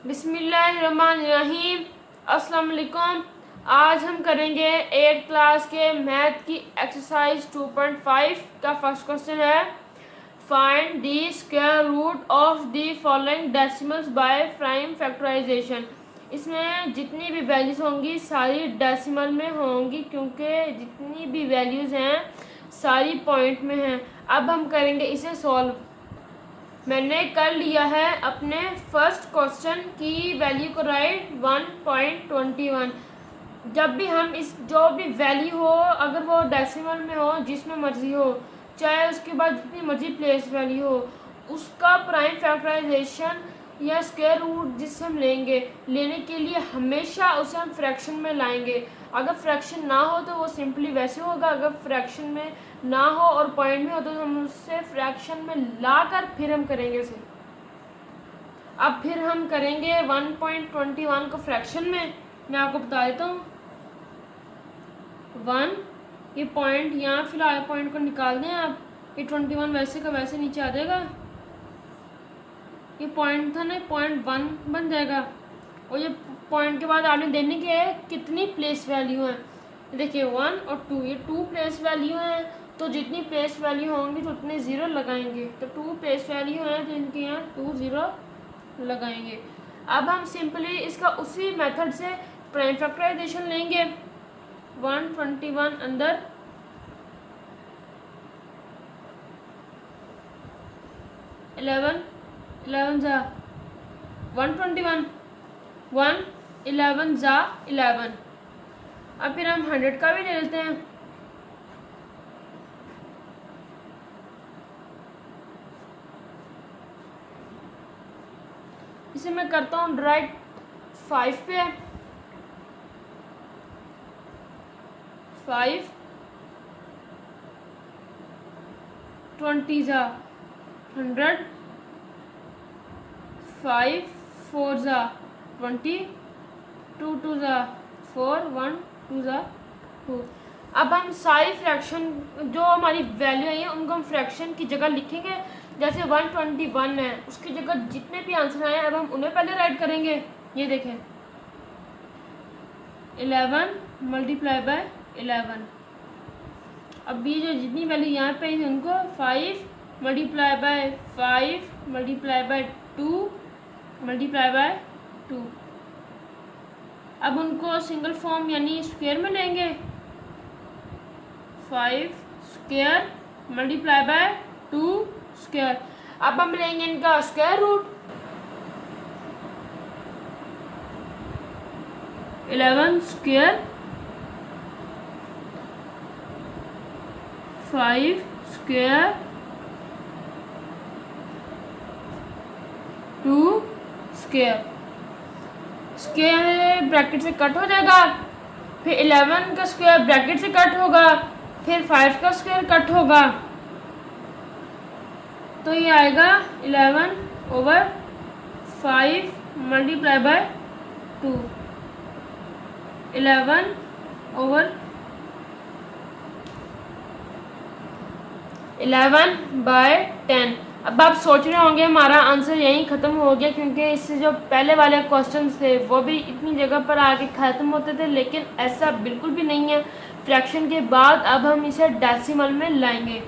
बिस्मिल्लाहिर्रहमानिर्रहीम। अस्सलाम वालेकुम। आज हम करेंगे 8th क्लास के मैथ की एक्सरसाइज 2.5 का फर्स्ट क्वेश्चन है find the square root of the following decimals by prime factorisation. इसमें जितनी भी वैल्यूज़ होंगी सारी डेसिमल में होंगी क्योंकि जितनी भी वैल्यूज़ हैं सारी पॉइंट में हैं। अब हम करेंगे इसे सॉल्व। मैंने कर लिया है अपने फर्स्ट क्वेश्चन की वैल्यू को राइट 1.21। जब भी हम इस जो भी वैल्यू हो अगर वो डेसिमल में हो जिसमें मर्जी हो चाहे उसके बाद जितनी मर्जी प्लेस वैल्यू हो उसका प्राइम फैक्टराइजेशन या स्क्वायर रूट जिससे हम लेने के लिए हमेशा उसे हम फ्रैक्शन में लाएंगे। अगर फ्रैक्शन ना हो तो वो सिंपली वैसे होगा, अगर फ्रैक्शन में ना हो और पॉइंट में हो तो हम उससे फ्रैक्शन में लाकर फिर हम करेंगे इसे। अब फिर हम करेंगे 1.21 को फ्रैक्शन में। मैं आपको बता देता हूँ 1 ये पॉइंट यहाँ फिलहाल पॉइंट को निकाल दें आप, ये 21 वैसे का वैसे नीचे आ जाएगा। ये पॉइंट था ना, पॉइंट 1 बन जाएगा और ये पॉइंट के बाद आपने देने के कितनी प्लेस वैल्यू है। देखिए 1 और 2 ये 2 प्लेस वैल्यू हैं तो जितनी प्लेस वैल्यू होंगी तो उतने ज़ीरो लगाएंगे। तो 2 प्लेस वैल्यू हैं तो इनके यहाँ 2 ज़ीरो लगाएंगे। अब हम सिंपली इसका उसी मेथड से प्राइम फैक्टराइजेशन लेंगे। 121 अंदर 11 जा 121 1 11 जा 11। अब फिर हम 100 का भी ले लेते हैं। इसे मैं करता हूँ डायरेक्ट 5 पे 5 20 जा 100 5 4 जा 20 2 2 जा 4 1 2 जा 2। अब हम सारी फ्रैक्शन जो हमारी वैल्यू आई है उनको हम फ्रैक्शन की जगह लिखेंगे। जैसे 121 है उसकी जगह जितने भी आंसर आए अब हम उन्हें पहले राइट करेंगे। ये देखें 11 मल्टीप्लाई बाय 11। अब ये जो जितनी वैल्यू यहाँ पे है उनको 5 multiply by 5 multiply by 2 multiply by 2। अब उनको सिंगल फॉर्म यानी स्क्वायर में लेंगे। 5 स्क्वायर मल्टीप्लाई बाय 2 स्क्वायर। अब हम लेंगे इनका square root 11 square 5 square 2 square. Square bracket से कट हो जाएगा, फिर 11 का स्क्वायर ब्रैकेट से कट होगा, फिर 5 का स्क्वायर कट होगा तो ये आएगा 11/5 मल्टीप्लाई बाय 2 11/10। अब आप सोच रहे होंगे हमारा आंसर यहीं ख़त्म हो गया क्योंकि इससे जो पहले वाले क्वेश्चन थे वो भी इतनी जगह पर आके ख़त्म होते थे, लेकिन ऐसा बिल्कुल भी नहीं है। फ्रैक्शन के बाद अब हम इसे डेसिमल में लाएंगे।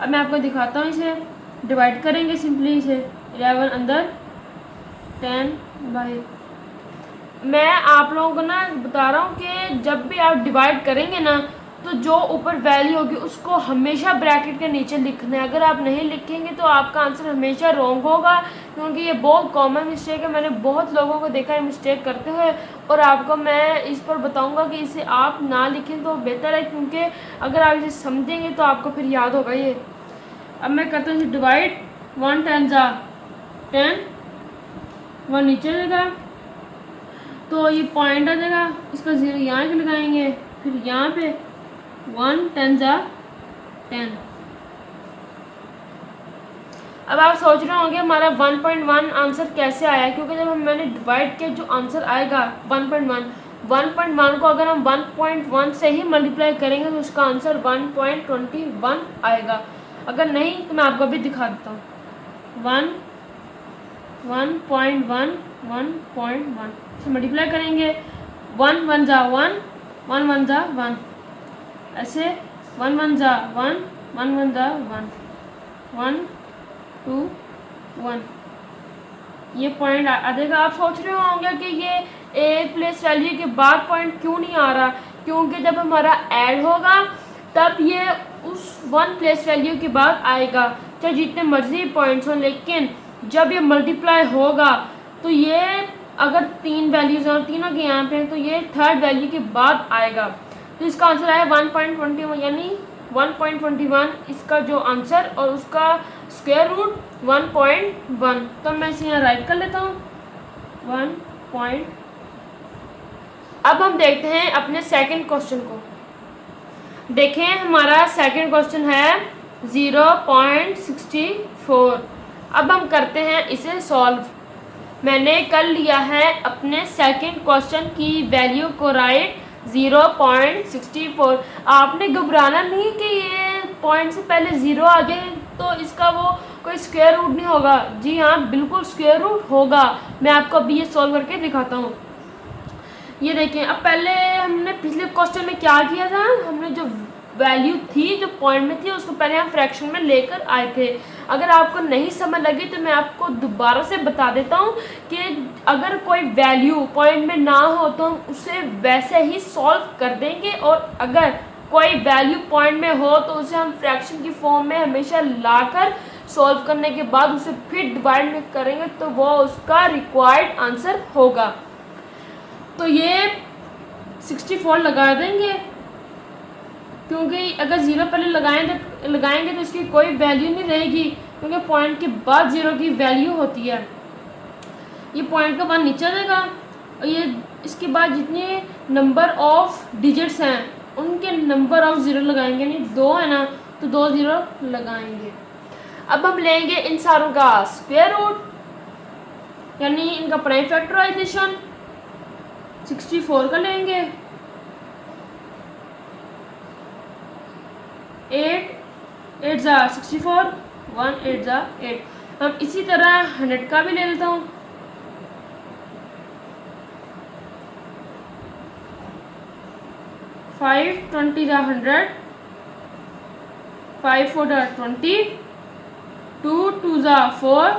अब मैं आपको दिखाता हूँ, इसे डिवाइड करेंगे सिंपली इसे 11 अंदर 10 बाय। मैं आप लोगों को ना बता रहा हूँ कि जब भी आप डिवाइड करेंगे ना तो जो ऊपर वैल्यू होगी उसको हमेशा ब्रैकेट के नीचे लिखना है। अगर आप नहीं लिखेंगे तो आपका आंसर हमेशा रॉन्ग होगा क्योंकि ये बहुत कॉमन मिस्टेक है। मैंने बहुत लोगों को देखा है मिस्टेक करते हुए और आपको मैं इस पर बताऊंगा कि इसे आप ना लिखें तो बेहतर है क्योंकि अगर आप इसे समझेंगे तो आपको फिर याद होगा ये। अब मैं करता हूँ डिवाइड 1 10 जा 10 1 नीचे जाएगा तो ये पॉइंट आ जाएगा, इसका 0 यहाँ पे लगाएंगे, फिर यहाँ पे 1 10 जा 10। अब आप सोच रहे होंगे हमारा 1.1 आंसर कैसे आया, क्योंकि जब मैंने डिवाइड किया जो आंसर आएगा 1.1 को अगर हम 1.1 से ही मल्टीप्लाई करेंगे तो उसका आंसर 1.21 आएगा। अगर नहीं तो मैं आपको अभी दिखा देता हूँ। 1 1.1 1.1 से मल्टीप्लाई करेंगे। 1 1 जा 1 1 1 जा 1, ऐसे 1 1 जा 1 1 1 जा 1 1 2 1। ये पॉइंट आ जाएगा। आप सोच रहे होंगे कि ये एक प्लेस वैल्यू के बाद पॉइंट क्यों नहीं आ रहा, क्योंकि जब हमारा ऐड होगा तब ये उस 1 प्लेस वैल्यू के बाद आएगा, चाहे जितने मर्जी पॉइंट्स हों। लेकिन जब ये मल्टीप्लाई होगा तो ये अगर 3 वैल्यूज हैं और तीनों के यहाँ पे हैं तो ये 3rd वैल्यू के बाद आएगा। तो इसका आंसर आया 1.21, यानी 1.21 इसका जो आंसर, और उसका स्क्वायर रूट 1.1। तो मैं इसे यहाँ राइट कर लेता हूँ 1. अब हम देखते हैं अपने सेकंड क्वेश्चन को। देखें, हमारा सेकंड क्वेश्चन है 0.64। अब हम करते हैं इसे सॉल्व। मैंने कर लिया है अपने सेकंड क्वेश्चन की वैल्यू को राइट 0.64। आपने घबराना नहीं कि ये पॉइंट से पहले 0 आ जाए तो इसका वो कोई स्क्वायर रूट नहीं होगा। जी हाँ, बिल्कुल स्क्वायर रूट होगा। मैं आपको अभी ये सॉल्व करके दिखाता हूँ। ये देखें, अब पहले हमने पिछले क्वेश्चन में क्या किया था, हमने जो वैल्यू थी जो पॉइंट में थी उसको पहले हम फ्रैक्शन में लेकर आए थे। अगर आपको नहीं समझ लगी तो मैं आपको दोबारा से बता देता हूँ कि अगर कोई वैल्यू पॉइंट में ना हो तो हम उसे वैसे ही सॉल्व कर देंगे, और अगर कोई वैल्यू पॉइंट में हो तो उसे हम फ्रैक्शन की फॉर्म में हमेशा लाकर सॉल्व करने के बाद उसे फिर डिवाइड में करेंगे तो वो उसका रिक्वायर्ड आंसर होगा। तो ये 64 लगा देंगे, क्योंकि अगर 0 पहले लगाएंगे तो इसकी कोई वैल्यू नहीं रहेगी, क्योंकि पॉइंट के बाद 0 की वैल्यू होती है। ये पॉइंट का बाद नीचे जाएगा, और ये इसके बाद जितने नंबर ऑफ डिजिट्स हैं उनके नंबर ऑफ 0 लगाएंगे। नहीं 2 है ना, तो 2 0 लगाएंगे। अब हम लेंगे इन सारों का स्क्वायर रूट, यानी इनका प्राइम फैक्टराइजेशन 64 का लेंगे। 8 8 जा 64, 1 8 जा 8। हम इसी तरह 100 का भी ले लेता हूँ। 5 20 जा 100, 5 4 जा 20, 2 2 जा 4,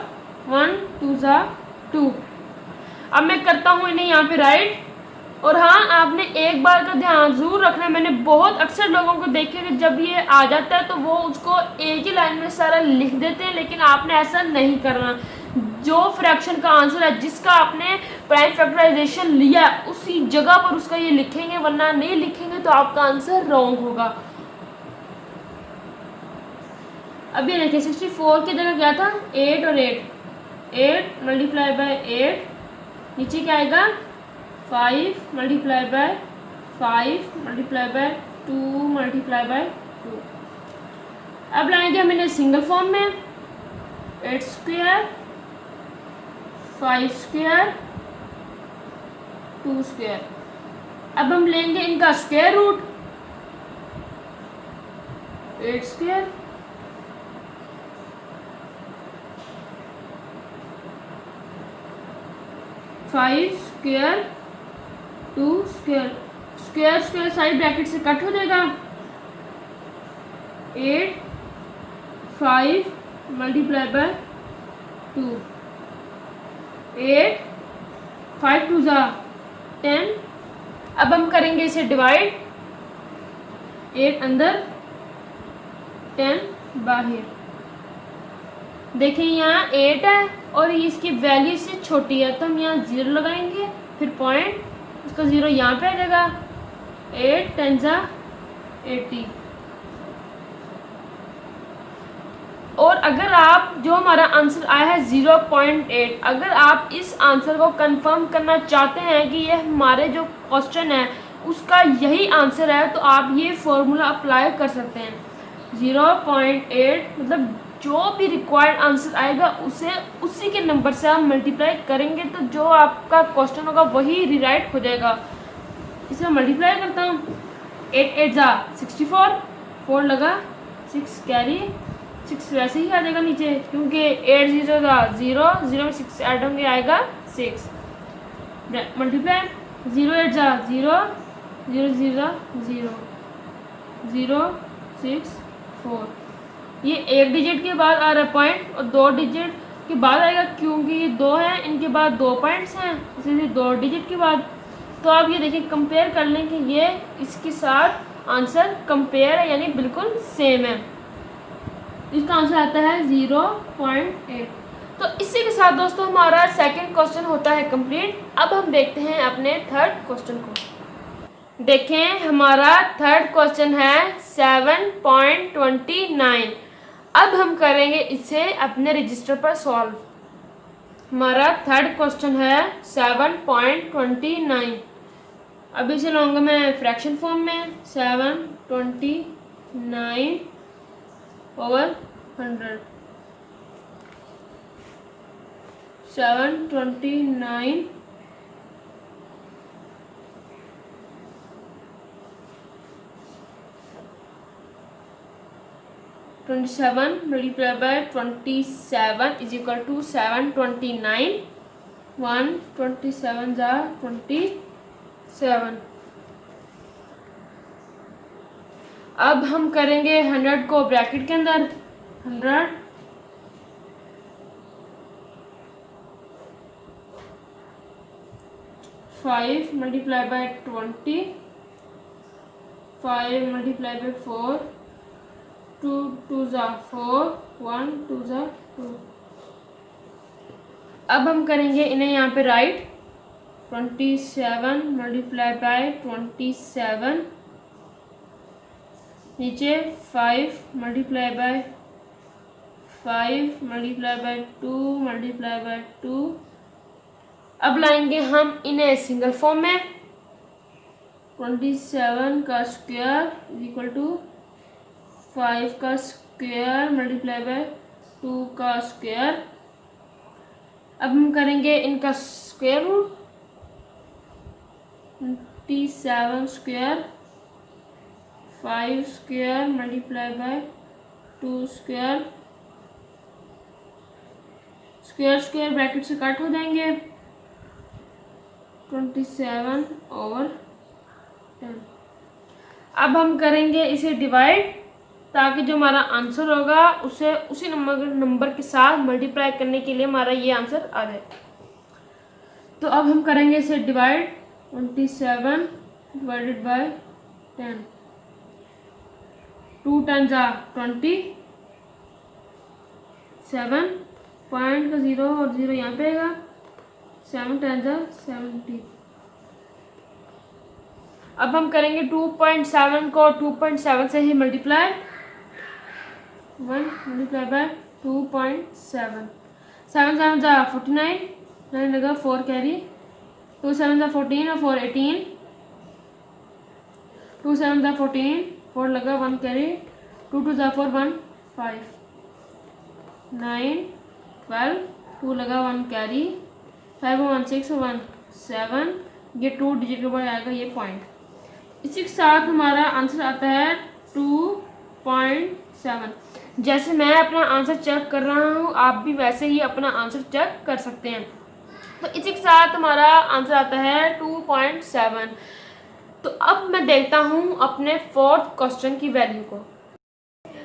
1 2 जा 2। अब मैं करता हूँ इन्हें यहाँ पे राइट। और हाँ, आपने एक बार का ध्यान जरूर रखना है, मैंने बहुत अक्सर लोगों को देखे कि जब ये आ जाता है तो वो उसको एक ही लाइन में सारा लिख देते हैं, लेकिन आपने ऐसा नहीं करना। जो फ्रैक्शन का आंसर है जिसका आपने प्राइम फैक्टराइजेशन लिया उसी जगह पर उसका ये लिखेंगे, वरना नहीं लिखेंगे तो आपका आंसर रॉन्ग होगा। अब ये देखिए 64 की जगह क्या था, 8 और 8 मल्टीप्लाई बाय 8, नीचे क्या आएगा 5 multiply by 5 multiply by 2 multiply by 2। अब लाएंगे हम इन्हें सिंगल फॉर्म में, 8 स्क्वायर 5 स्क्वायर 2 स्क्वायर। अब हम लेंगे इनका square root, 8 square 5 square 2 square. Square square side bracket से कट हो जाएगा। 8 5 मल्टीप्लाई बाय 2, 8 5 2 जा 10। अब हम करेंगे इसे डिवाइड, 8 अंदर 10 बाहर। देखिए यहाँ 8 है और इसकी वैल्यू से छोटी है तो हम यहाँ 0 लगाएंगे, फिर पॉइंट उसका 0 यहाँ पे आ जाएगा। 8 10 जा 80। और अगर आप जो हमारा आंसर आया है 0.8, अगर आप इस आंसर को कंफर्म करना चाहते हैं कि ये हमारे जो क्वेश्चन है उसका यही आंसर है तो आप ये फॉर्मूला अप्लाई कर सकते हैं। 0.8 मतलब जो भी रिक्वायर्ड आंसर आएगा उसे उसी के नंबर से आप मल्टीप्लाई करेंगे तो जो आपका क्वेश्चन होगा वही रीराइट हो जाएगा। इसे मल्टीप्लाई करता हूँ, 8 8 जा 64, 4 लगा 6 कैरी 6 वैसे ही आ जाएगा नीचे, क्योंकि 8 0 था 0, 0 में 6 ऐड होंगे आएगा 6। मल्टीप्लाई 0 8 जा 0, 0 0 0, 0 6 4। ये एक डिजिट के बाद आ रहा है पॉइंट, और 2 डिजिट के बाद आएगा, क्योंकि ये 2 हैं, इनके बाद 2 पॉइंट्स हैं, इसलिए 2 डिजिट के बाद। तो आप ये देखिए कंपेयर कर लें कि ये इसके साथ आंसर कंपेयर है, यानी बिल्कुल सेम है। इसका आंसर आता है 0.8। तो इसी के साथ दोस्तों हमारा सेकंड क्वेश्चन होता है कंप्लीट। अब हम देखते हैं अपने थर्ड क्वेश्चन को। देखें हमारा थर्ड क्वेश्चन है 7.29। अब हम करेंगे इसे अपने रजिस्टर पर सॉल्व। हमारा थर्ड क्वेश्चन है 7.29। अब इसे लाऊंगा मैं फ्रैक्शन फॉर्म में। 729 over 100। 729 27 multiplied by 27 is equal to 729। 127 जा 27। अब हम करेंगे 100 को ब्रैकेट के अंदर। 100 5 multiplied by 20, 5 multiplied by 4, 2 2 जा 4, 1 2 जा 2। अब हम करेंगे इन्हें यहाँ पे राइट। 27 multiplied by 27, नीचे 5 multiplied by 5 multiplied by 2 multiplied by 2। अब लाएंगे हम इन्हें सिंगल फॉर्म में। 27 का स्क्वायर इज इक्वल टू 5 का स्क्वायर मल्टीप्लाई बाय 2 का स्क्वायर। अब हम करेंगे इनका square root. 27 square 5 square multiply by 2 square. Square square bracket से कट हो जाएंगे। 27 ओवर 10। अब हम करेंगे इसे डिवाइड, ताकि जो हमारा आंसर होगा उसे उसी नंबर के साथ मल्टीप्लाई करने के लिए हमारा ये आंसर आ जाए। तो अब हम करेंगे इसे डिवाइड। 27 divided by 10। 2 10 जा 20। 7 पॉइंट का 0 और 0 यहाँ पे आएगा। 7 10 जा 70। अब हम करेंगे 2.7 को 2.7 से ही मल्टीप्लाई। 1 multiply by 2.7। 7 7 जा 49, 9 लगा 4 कैरी। 2 7 जा 14 और 4 18। 2 7 जा 14, 4 लगा 1 कैरी। 2 2 जा 4 1 5। 9 12, 2 लगा 1 कैरी। 5 1 6 1 7। ये 2 डिजिट के बाद आएगा ये पॉइंट। इसी के साथ हमारा आंसर आता है 2.7। जैसे मैं अपना आंसर चेक कर रहा हूँ, आप भी वैसे ही अपना आंसर चेक कर सकते हैं। तो इसी के साथ हमारा आंसर आता है 2.7। तो अब मैं देखता हूँ अपने फोर्थ क्वेश्चन की वैल्यू को।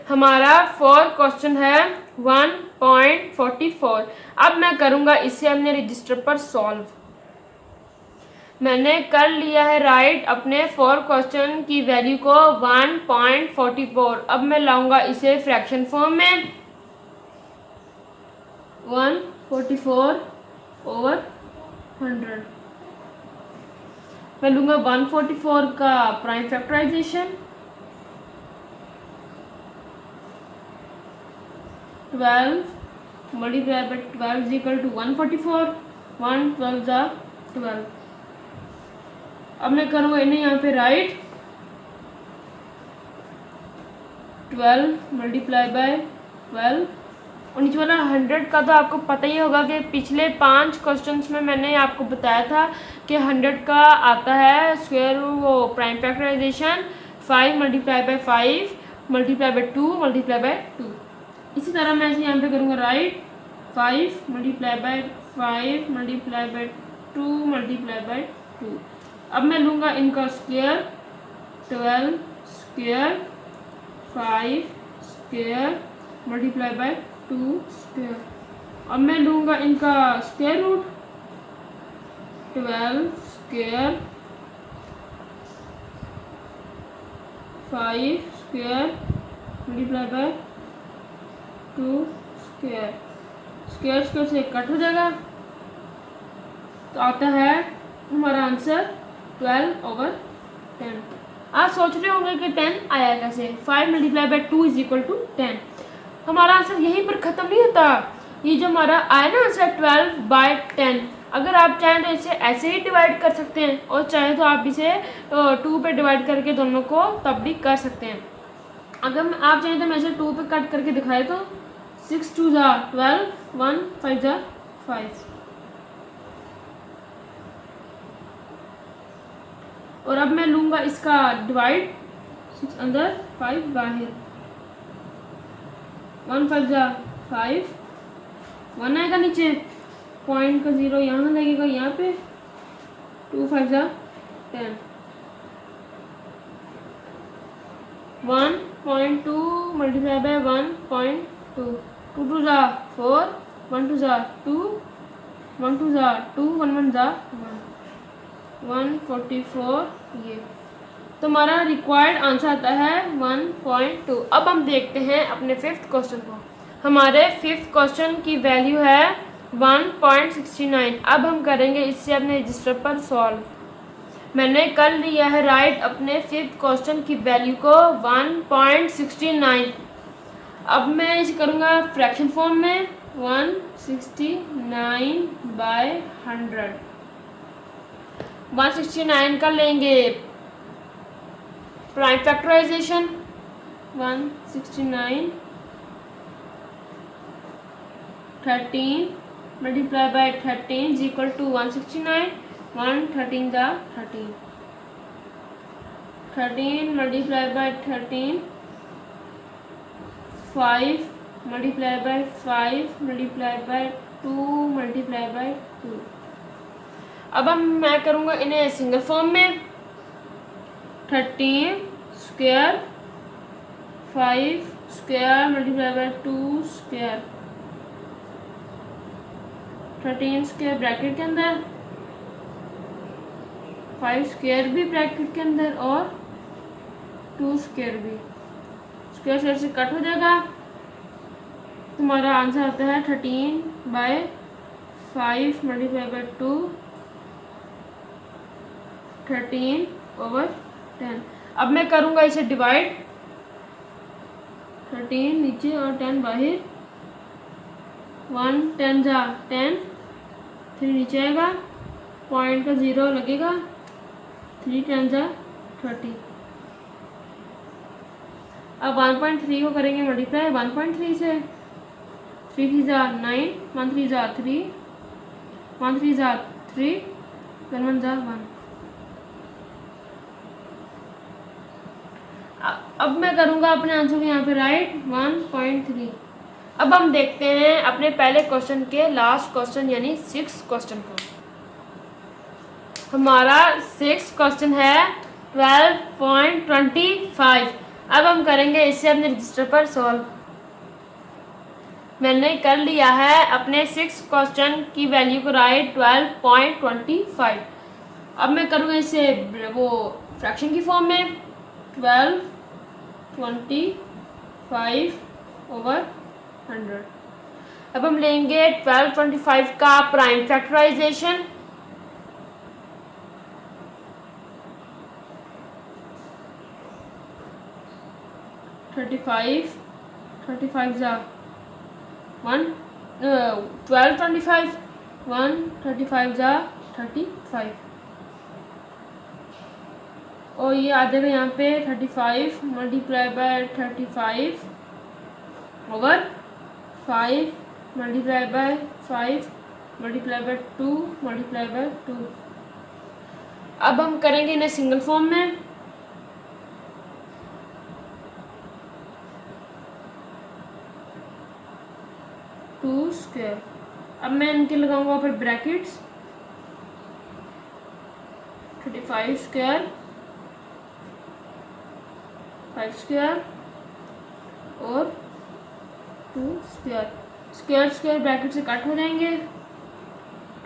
हमारा फोर्थ क्वेश्चन है 1.44। अब मैं करूँगा इसे अपने रजिस्टर पर सॉल्व। मैंने कर लिया है राइट अपने फोर्थ क्वेश्चन की वैल्यू को 1.44। अब मैं लाऊंगा इसे फ्रैक्शन फॉर्म में। 144 ओवर 100। मैं लूँगा 144 का prime factorisation. 12 multiply by 12 is equal to 144। 1 12 जा 12। अब मैं करूँगा इन्हें यहाँ पे राइट। 12 मल्टीप्लाई बाय 12 और नीचे वाला 100 का तो आपको पता ही होगा कि पिछले 5 क्वेश्चंस में मैंने आपको बताया था कि 100 का आता है स्क्वायर वो prime factorisation 5 multiply by 5 multiply by 2 multiply by 2। इसी तरह मैं इसे यहाँ पे करूँगा right 5 multiply by 5 multiply by 2 multiply by 2। अब मैं लूँगा इनका square 12 square 5 square multiply by 2 square. अब मैं लूँगा इनका square root 12 square 5 square multiply by 2 square. Square square से कट हो जाएगा तो आता है हमारा आंसर 12/10। आप सोच रहे होंगे कि 10 आया कैसे। 5 multiply by 2 is equal to 10। हमारा आंसर यहीं पर ख़त्म नहीं होता। ये जो हमारा आया ना आंसर 12/10, अगर आप चाहें तो इसे ऐसे ही डिवाइड कर सकते हैं और चाहे तो आप इसे 2 पे डिवाइड करके दोनों को तब भी कर सकते हैं। अगर आप चाहें तो मैं इसे 2 पे कट करके दिखाए तो 6 2 ज़ा 12 1 5 ज़ा 5। और अब मैं लूँगा इसका डिवाइड 6 अंदर 5 बाहर 1 5 ज़ा 5 1 आएगा नीचे पॉइंट का 0 यहाँ लगेगा यहाँ पे 2 5 ज़ा 10 1.2 मल्टीप्लाई बाय 1.2 2 2 ज़ा 4 1 2 ज़ा 2 1 2 ज़ा 2 1 1 ज़ा 144। ये तो हमारा रिक्वायर्ड आंसर आता है 1.2। अब हम देखते हैं अपने 5th क्वेश्चन को। हमारे 5th क्वेश्चन की वैल्यू है 1.69। अब हम करेंगे इससे अपने रजिस्टर पर सॉल्व। मैंने कर लिया है राइट अपने 5th क्वेश्चन की वैल्यू को 1.69। अब मैं इसे करूँगा फ्रैक्शन फॉर्म में 169/100। 169 का लेंगे prime factorization 169 13 multiply by 13 is equal to 169 1 13 ज़ा 13 13 multiply by 13 5 multiply by 5 multiply by 2 multiply by 2। अब मैं करूँगा इन्हें सिंगल फॉर्म में 13 square 5 square multiply by 2 square 13 square bracket के अंदर 5 स्क्वायर भी ब्रैकेट के अंदर और 2 स्क्वायर भी। स्क्वायर स्क्वायर से कट हो जाएगा। तुम्हारा आंसर आता है 13/5 मल्टीप्लाई बाय 2 13/10। अब मैं करूँगा इसे डिवाइड 13 नीचे और 10 बाहर 1 10 ज़ा 10 3 नीचे आएगा पॉइंट का 0 लगेगा 3 10 ज़ा 30। अब 1.3 को करेंगे मल्टीप्लाई 1.3 से 3 3 ज़ा 9 1 3 ज़ा 3 1 3 ज़ा 3 1 1 ज़ा 1। अब मैं करूँगा अपने आंसर को यहाँ पे राइट 1.3। अब हम देखते हैं अपने पहले क्वेश्चन के लास्ट क्वेश्चन यानी 6th क्वेश्चन को। हमारा 6th क्वेश्चन है 12.25। अब हम करेंगे इसे अपने रजिस्टर पर सॉल्व। मैंने कर लिया है अपने 6th क्वेश्चन की वैल्यू को राइट 12.25। अब मैं करूँगा इसे वो फ्रैक्शन की फॉर्म में 1225/100। अब हम लेंगे 1225 का प्राइम फैक्टराइजेशन 35 ज़ा 1 1225 135 ज़ा 35 और ये आ जाएगा यहाँ पे 35 multiply by 35 over 5 multiply by 5 multiply by 2 multiply by 2। अब हम करेंगे इन्हें सिंगल फॉर्म में 1225 2 स्क्वायर। अब मैं इनके लगाऊंगा फिर ब्रैकेट्स, 35 स्क्वायर, 5 स्क्वायर और 2 स्क्वायर। स्क्वायर स्क्वायर ब्रैकेट से कट हो जाएंगे,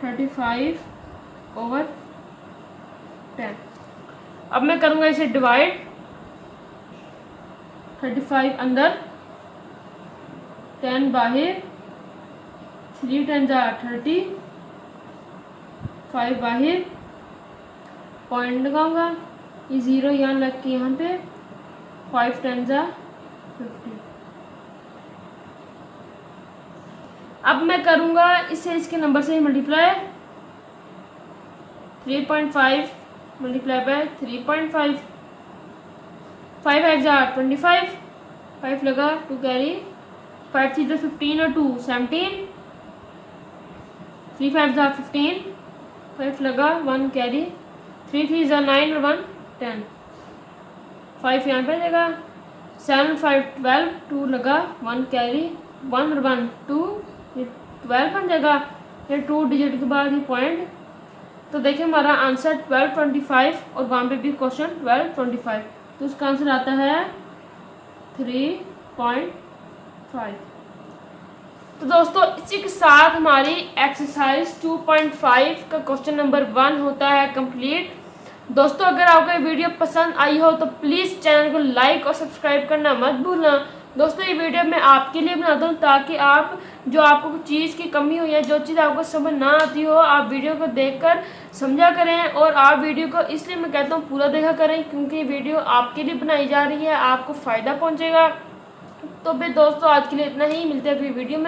35/10। अब मैं करूँगा इसे डिवाइड, 35 अंदर, 10 बाहर, 3 10 30, 5 बाहर, पॉइंट लगाऊंगा, ये 0 यहाँ लग के यहाँ पे, 5 10 50। अब मैं करूँगा इसे इसके नंबर से मल्टीप्लाई, 3.5 मल्टीप्लाई बाय 3.5, 5 5 25, 5 लगा, 2 कैरी, 5 3 15 और 2 17, 3 5 15, 5 लगा, 1 कैरी, 3 3 9 और 1 10, 5 यहाँ पे लगा, 7 5 12, 2 लगा, 1 कैरी, 1 और 1 2, 12 बन जाएगा, ये 2 डिजिट के बाद ये पॉइंट। तो देखिए हमारा आंसर 1225 और वहाँ पे भी क्वेश्चन 1225, तो उसका आंसर आता है 3.5। तो दोस्तों इसी के साथ हमारी एक्सरसाइज 2.5 का क्वेश्चन नंबर 1 होता है कंप्लीट। दोस्तों अगर आपको ये वीडियो पसंद आई हो तो प्लीज़ चैनल को लाइक और सब्सक्राइब करना मत भूलना। दोस्तों ये वीडियो मैं आपके लिए बनाता हूँ ताकि आप जो आपको कुछ चीज़ की कमी हुई है, जो चीज़ आपको समझ ना आती हो, आप वीडियो को देखकर समझा करें। और आप वीडियो को इसलिए मैं कहता हूँ पूरा देखा करें क्योंकि वीडियो आपके लिए बनाई जा रही है, आपको फ़ायदा पहुँचेगा। तो फिर दोस्तों आज के लिए इतना ही, मिलते हैं अगली वीडियो में।